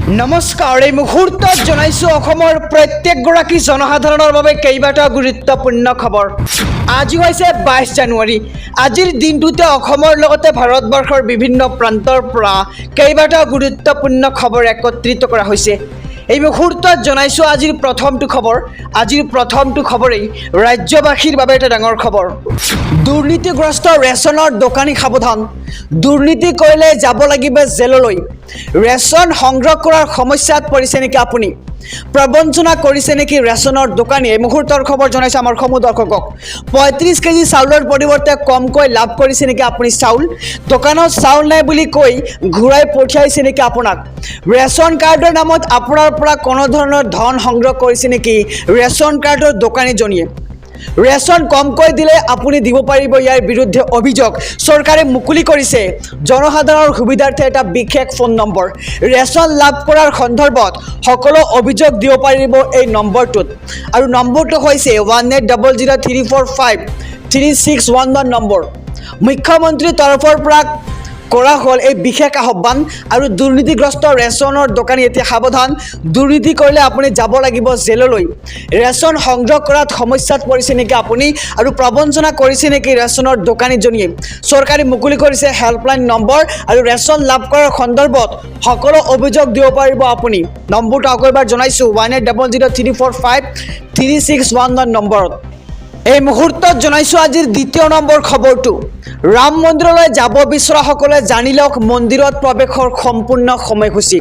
নমস্কাৰ এই মুহূৰ্তত জনাইছোঁ অসমৰ প্ৰত্যেকগৰাকী জনসাধাৰণৰ বাবে কেইবাটাও গুৰুত্বপূৰ্ণ খবৰ। আজি হৈছে 22 জানুৱাৰী। আজিৰ দিনটোতে অসমৰ লগতে ভাৰতবৰ্ষৰ বিভিন্ন প্ৰান্তৰ পৰা কেইবাটাও গুৰুত্বপূৰ্ণ খবৰ একত্ৰিত কৰা হৈছে। এই মুহূৰ্তত জনাইছোঁ আজিৰ প্ৰথমটো খবৰ। আজিৰ প্ৰথমটো খবৰেই ৰাজ্যবাসীৰ বাবে এটা ডাঙৰ খবৰ। দুৰ্নীতিগ্ৰস্ত ৰেচনৰ দোকানী সাৱধান। দুৰ্নীতি কৰিলে যাব লাগিব জেললৈ। ৰেচন সংগ্ৰহ কৰাৰ সমস্যাত পৰিছে নেকি আপুনি? প্ৰবঞ্চনা কৰিছে নেকি ৰেচনৰ দোকানী? এই মুহূৰ্তৰ খবৰ জনাইছে আমাৰ সমূহ দৰ্শকক। 35 কেজি চাউলৰ পৰিৱৰ্তে কমকৈ লাভ কৰিছে নেকি আপুনি চাউল? দোকানত চাউল নাই বুলি কৈ ঘূৰাই পঠিয়াইছে নেকি আপোনাক? ৰেচন কাৰ্ডৰ নামত আপোনাৰ পৰা কোনো ধৰণৰ ধন সংগ্ৰহ কৰিছে নেকি ৰেচন কাৰ্ডৰ দোকানীজনীয়ে? ৰেচন কমকৈ দিলে আপুনি দিব পাৰিব, ইয়াৰ বিৰুদ্ধে অভিযোগ চৰকাৰে মুকলি কৰিছে। জনসাধাৰণৰ সুবিধাৰ্থে এটা বিশেষ ফোন নম্বৰ। ৰেচন লাভ কৰাৰ সন্দৰ্ভত সকলো অভিযোগ দিব পাৰিব এই নম্বৰটোত, আৰু নম্বৰটো হৈছে 1800345361 নম্বৰ। মুখ্যমন্ত্ৰীৰ তৰফৰ পৰা কৰা হ'ল এই বিশেষ আহ্বান। আৰু দুৰ্নীতিগ্ৰস্ত ৰেচনৰ দোকানী এতিয়া সাৱধান। দুৰ্নীতি কৰিলে আপুনি যাব লাগিব জেললৈ। ৰেচন সংগ্ৰহ কৰাত সমস্যাত পৰিছে নেকি আপুনি? আৰু প্ৰবঞ্চনা কৰিছে নেকি ৰেচনৰ দোকানীজনীয়ে? চৰকাৰে মুকলি কৰিছে হেল্পলাইন নম্বৰ, আৰু ৰেচন লাভ কৰাৰ সন্দৰ্ভত সকলো অভিযোগ দিব পাৰিব আপুনি। নম্বৰটো আকৌ এবাৰ জনাইছোঁ 1800345361 নম্বৰত। এই মুহূৰ্তত জনাইছোঁ আজিৰ দ্বিতীয় নম্বৰ খবৰটো। ৰাম মন্দিৰলৈ যাব বিচৰাসকলে জানি লওক মন্দিৰত প্ৰৱেশৰ সম্পূৰ্ণ সময়সূচী।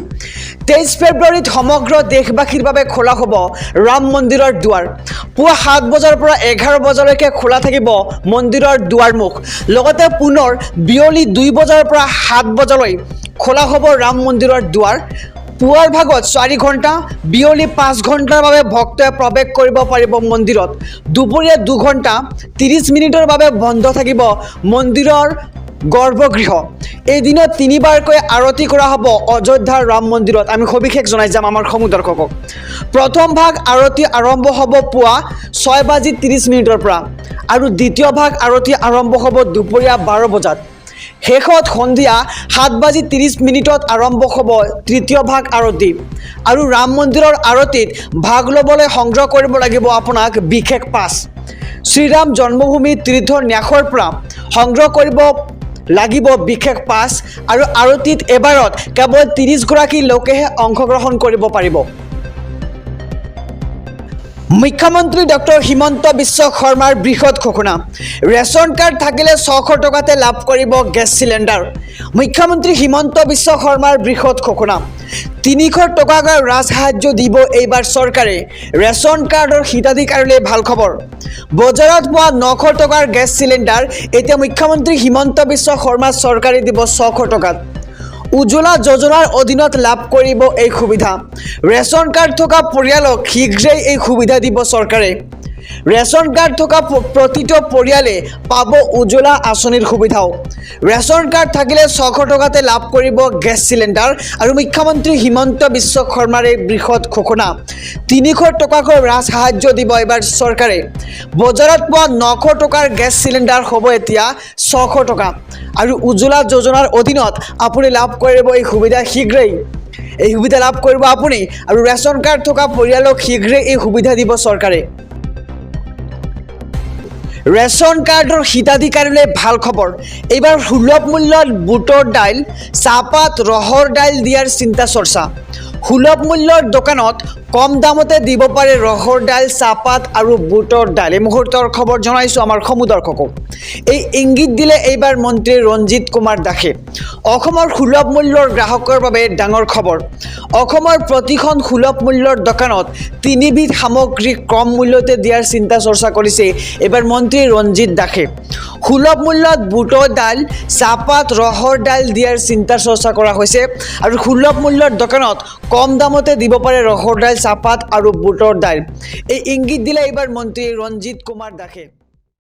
23 ফেব্ৰুৱাৰীত সমগ্ৰ দেশবাসীৰ বাবে খোলা হ'ব ৰাম মন্দিৰৰ দুৱাৰ। পুৱা 7 বজাৰ পৰা 11 বজালৈকে খোলা থাকিব মন্দিৰৰ দুৱাৰমুখ। লগতে পুনৰ বিয়লি 2 বজাৰ পৰা 7 বজালৈ খোলা হ'ব ৰাম মন্দিৰৰ দুৱাৰ। পুৱাৰ ভাগত 4 ঘণ্টা, বিয়লি 5 ঘণ্টাৰ বাবে ভক্তই প্ৰৱেশ কৰিব পাৰিব মন্দিৰত। দুপৰীয়া 2 ঘণ্টা 30 মিনিটৰ বাবে বন্ধ থাকিব মন্দিৰৰ গৰ্ভগৃহ। এদিনত 3বাৰকৈ আৰতি কৰা হ'ব অযোধ্যাৰ ৰাম মন্দিৰত। আমি সবিশেষ জনাই যাম আমাৰ সমূহ দৰ্শকক। প্ৰথম ভাগ আৰতি আৰম্ভ হ'ব পুৱা 6:30 মিনিটৰ পৰা, আৰু দ্বিতীয় ভাগ আৰতি আৰম্ভ হ'ব দুপৰীয়া 12 বজাত। শেষত সন্ধিয়া 7:30 মিনিটত আৰম্ভ হ'ব তৃতীয় ভাগ আৰতি। আৰু ৰাম মন্দিৰৰ আৰতিত ভাগ ল'বলৈ সংগ্ৰহ কৰিব লাগিব আপোনাক বিশেষ পাছ। শ্ৰীৰাম জন্মভূমি তীৰ্থ ন্যাসৰ পৰা সংগ্ৰহ কৰিব লাগিব বিশেষ পাছ। আৰু আৰতিত এবাৰত কেৱল 30 গৰাকী লোকেহে অংশগ্ৰহণ কৰিব পাৰিব। মুখ্যমন্ত্ৰী ডক্টৰ হিমন্ত বিশ্ব শৰ্মাৰ বৃহৎ ঘোষণা। ৰেচন কাৰ্ড থাকিলে 600 টকাতে লাভ কৰিব গেছ চিলিণ্ডাৰ। মুখ্যমন্ত্ৰী হিমন্ত বিশ্ব শৰ্মাৰ বৃহৎ ঘোষণা। 300 টকাকৈ ৰাজসাহায্য দিব এইবাৰ চৰকাৰে। ৰেচন কাৰ্ডৰ হিতাধিকাৰীলৈ ভাল খবৰ। বজাৰত পোৱা 900 টকাৰ গেছ চিলিণ্ডাৰ এতিয়া মুখ্যমন্ত্ৰী হিমন্ত বিশ্ব শৰ্মা চৰকাৰে দিব 600 টকাত। উজ্জ্বলা যোজনাৰ অধীনত লাভ কৰিব এই সুবিধা। ৰেচন কাৰ্ড থকা পৰিয়ালক শীঘ্ৰেই এই সুবিধা দিব চৰকাৰে। ৰেচন কাৰ্ড থকা প্ৰতিটো পৰিয়ালে পাব উজ্জ্বলা আঁচনিৰ সুবিধাও। ৰেচন কাৰ্ড থাকিলে 600 টকাতে লাভ কৰিব গেছ চিলিণ্ডাৰ। আৰু মুখ্যমন্ত্ৰী হিমন্ত বিশ্ব শৰ্মাৰ এই বৃহৎ ঘোষণা। 300 টকাকৈ ৰাজসাহায্য দিব এইবাৰ চৰকাৰে। বজাৰত পোৱা 900 টকাৰ গেছ চিলিণ্ডাৰ হ'ব এতিয়া 600 টকা। আৰু উজ্জ্বলা যোজনাৰ অধীনত আপুনি লাভ কৰিব এই সুবিধা শীঘ্ৰেই। এই সুবিধা লাভ কৰিব আপুনি, আৰু ৰেচন কাৰ্ড থকা পৰিয়ালক শীঘ্ৰেই এই সুবিধা দিব চৰকাৰে। ৰেচন কাৰ্ডৰ হিতাধিকাৰীলৈ ভাল খবৰ। এইবাৰ সুলভ মূল্যত বুটৰ দাইল, চাহপাত, ৰহৰ দাইল দিয়াৰ চিন্তা চৰ্চা। সুলভ মূল্যৰ দোকানত কম দামতে দিব পাৰে ৰহৰ দাইল, চাহপাত আৰু বুটৰ দাইল। এই মুহূৰ্তৰ খবৰ জনাইছোঁ আমাৰ সমূহ দৰ্শকক। এই ইংগিত দিলে এইবাৰ মন্ত্ৰী ৰঞ্জিত কুমাৰ দাসে। অসমৰ সুলভ মূল্যৰ গ্ৰাহকৰ বাবে ডাঙৰ খবৰ। অসমৰ প্ৰতিখন সুলভ মূল্যৰ দোকানত 3 বিধ সামগ্ৰী কম মূল্যতে দিয়াৰ চিন্তা চৰ্চা কৰিছে এইবাৰ মন্ত্ৰী ৰঞ্জিত দাসে। সুলভ মূল্যত বুটৰ দাইল, চাহপাত, ৰহৰ দাইল দিয়াৰ চিন্তা চৰ্চা কৰা হৈছে। আৰু সুলভ মূল্যৰ দোকানত কম দামতে দিব পাৰে ৰহৰ দাইল, চাহপাত আৰু বুটৰ দাইল। এই ইংগিত দিলে এইবাৰ মন্ত্ৰী ৰঞ্জিত কুমাৰ দাসে।